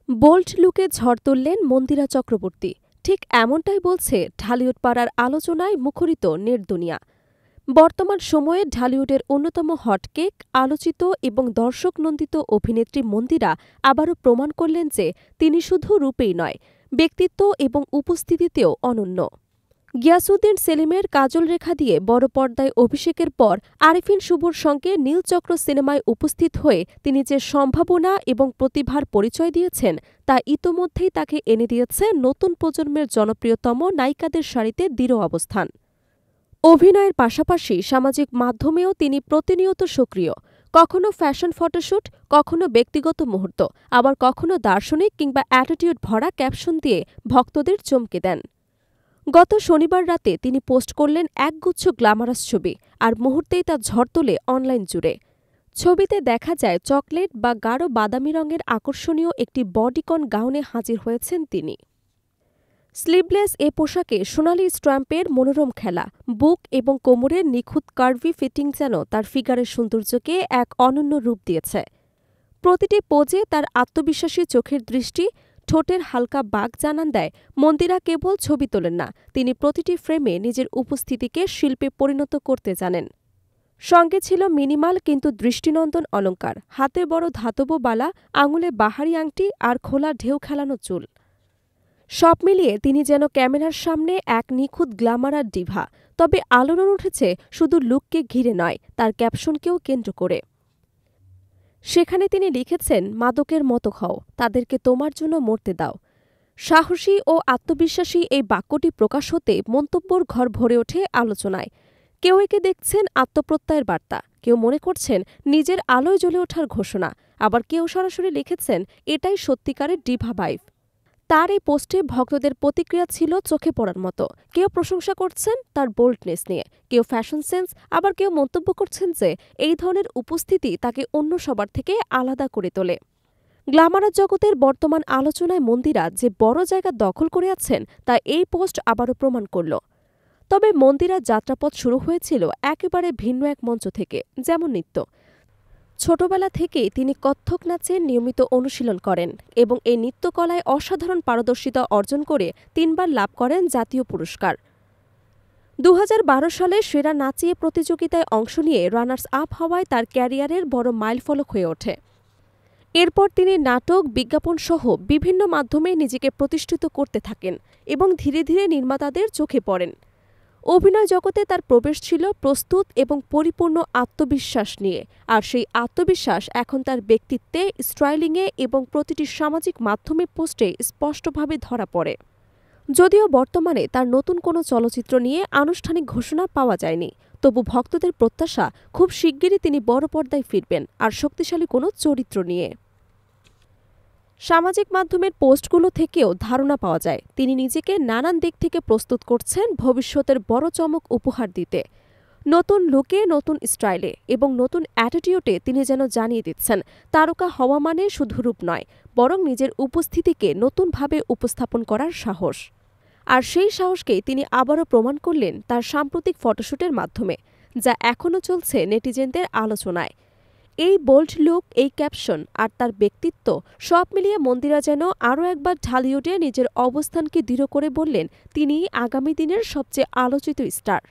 Bold লুকে ঝড় তুললেন মন্দিরা চক্রবর্তী। ঠিক এমনটাই বলছে ঢালিউড পাড়ার আলোচনায় মুখরিত নেট দুনিয়া। বর্তমান সময়ে ঢালিউডের অন্যতম হটকেক, আলোচিত এবং দর্শকনন্দিত অভিনেত্রী মন্দিরা আবারও প্রমাণ করলেন যে তিনি শুধু রূপেই নয়, ব্যক্তিত্ব এবং উপস্থিতিতেও অনন্য। গিয়াসউদ্দিন সেলিমের কাজল রেখা দিয়ে বড় পর্দায় অভিষেকের পর আরিফিন শুভর সঙ্গে নীলচক্র সিনেমায় উপস্থিত হয়ে তিনি যে সম্ভাবনা এবং প্রতিভার পরিচয় দিয়েছেন তা ইতোমধ্যেই তাকে এনে দিয়েছে নতুন প্রজন্মের জনপ্রিয়তম নায়িকাদের সারিতে দৃঢ় অবস্থান। অভিনয়ের পাশাপাশি সামাজিক মাধ্যমেও তিনি প্রতিনিয়ত সক্রিয়। কখনো ফ্যাশন ফটোশ্যুট, কখনো ব্যক্তিগত মুহূর্ত, আবার কখনো দার্শনিক কিংবা অ্যাটিটিউড ভরা ক্যাপশন দিয়ে ভক্তদের চমকে দেন। গত শনিবার রাতে তিনি পোস্ট করলেন একগুচ্ছ গ্ল্যামারাস ছবি, আর মুহূর্তেই তা ঝড় তোলে অনলাইন জুড়ে। ছবিতে দেখা যায় চকলেট বা গাঢ় বাদামি রঙের আকর্ষণীয় একটি বডিকন গাউনে হাজির হয়েছেন তিনি। স্লিভলেস এ পোশাকে সোনালি স্ট্র্যাম্পের মনোরম খেলা, বুক এবং কোমরের নিখুঁত কার্ভি ফিটিং যেন তার ফিগারের সৌন্দর্যকে এক অনন্য রূপ দিয়েছে। প্রতিটি পোজে তার আত্মবিশ্বাসী চোখের দৃষ্টি, ঠোঁটের হালকা বাঁক জানান দেয় মন্দিরা কেবল ছবি তোলেন না, তিনি প্রতিটি ফ্রেমে নিজের উপস্থিতিকে শিল্পে পরিণত করতে জানেন। সঙ্গে ছিল মিনিমাল কিন্তু দৃষ্টিনন্দন অলংকার, হাতে বড় ধাতব বালা, আঙুলে বাহারি আংটি আর খোলা ঢেউ খেলানো চুল। সব মিলিয়ে তিনি যেন ক্যামেরার সামনে এক নিখুঁত গ্ল্যামারার ডিভা। তবে আলোড়ন উঠেছে শুধু লুককে ঘিরে নয়, তার ক্যাপশনকেও কেন্দ্র করে। সেখানে তিনি লিখেছেন, মাদকের মতো খাও, তাদেরকে তোমার জন্য মরতে দাও। সাহসী ও আত্মবিশ্বাসী এই বাক্যটি প্রকাশ হতে মন্তব্যর ঘর ভরে ওঠে আলোচনায়। কেউ একে দেখছেন আত্মপ্রত্যয়ের বার্তা, কেউ মনে করছেন নিজের আলোয় জ্বলে ওঠার ঘোষণা, আবার কেউ সরাসরি লিখেছেন এটাই সত্যিকারের ডিভা ভাইব। তার এই পোস্টে ভক্তদের প্রতিক্রিয়া ছিল চোখে পড়ার মতো। কেউ প্রশংসা করছেন তার বোল্ডনেস নিয়ে, কেউ ফ্যাশন সেন্স, আবার কেউ মন্তব্য করছেন যে এই ধরনের উপস্থিতি তাকে অন্য সবার থেকে আলাদা করে তোলে। গ্ল্যামারাস জগতের বর্তমান আলোচনায় মন্দিরা যে বড় জায়গা দখল করে আছেন তা এই পোস্ট আবারও প্রমাণ করল। তবে মন্দিরার যাত্রাপথ শুরু হয়েছিল একেবারে ভিন্ন এক মঞ্চ থেকে, যেমন নৃত্য। ছোটবেলা থেকেই তিনি কত্থক নাচে নিয়মিত অনুশীলন করেন এবং এই নৃত্যকলায় অসাধারণ পারদর্শিতা অর্জন করে ৩ বার লাভ করেন জাতীয় পুরস্কার। ২০১২ সালে সেরা নাচিয়ে প্রতিযোগিতায় অংশ নিয়ে রানার্স আপ হওয়ায় তার ক্যারিয়ারের বড় মাইলফলক হয়ে ওঠে। এরপর তিনি নাটক, বিজ্ঞাপনসহ বিভিন্ন মাধ্যমে নিজেকে প্রতিষ্ঠিত করতে থাকেন এবং ধীরে ধীরে নির্মাতাদের চোখে পড়েন। অভিনয় জগতে তার প্রবেশ ছিল প্রস্তুত এবং পরিপূর্ণ আত্মবিশ্বাস নিয়ে, আর সেই আত্মবিশ্বাস এখন তার ব্যক্তিত্বে, স্টাইলিংয়ে এবং প্রতিটি সামাজিক মাধ্যমে পোস্টে স্পষ্টভাবে ধরা পড়ে। যদিও বর্তমানে তার নতুন কোনো চলচ্চিত্র নিয়ে আনুষ্ঠানিক ঘোষণা পাওয়া যায়নি, তবু ভক্তদের প্রত্যাশা খুব শিগগিরই তিনি বড় পর্দায় ফিরবেন, আর শক্তিশালী কোনো চরিত্র নিয়ে। সামাজিক মাধ্যমের পোস্টগুলো থেকেও ধারণা পাওয়া যায় তিনি নিজেকে নানান দিক থেকে প্রস্তুত করছেন ভবিষ্যতের বড় চমক উপহার দিতে। নতুন লুকে, নতুন স্টাইলে এবং নতুন অ্যাটিটিউডে তিনি যেন জানিয়ে দিচ্ছেন তারকা হওয়া মানে শুধু রূপ নয়, বরং নিজের উপস্থিতিকে নতুনভাবে উপস্থাপন করার সাহস। আর সেই সাহসকেই তিনি আবারও প্রমাণ করলেন তার সাম্প্রতিক ফটোশ্যুটের মাধ্যমে, যা এখনও চলছে নেটিজেনদের আলোচনায়। এই বোল্ড লুক, এই ক্যাপশন আর তার ব্যক্তিত্ব সব মিলিয়ে মন্দিরা যেন আরও একবার ঢালিউডে নিজের অবস্থানকে দৃঢ় করে বললেন তিনিই আগামী দিনের সবচেয়ে আলোচিত স্টার।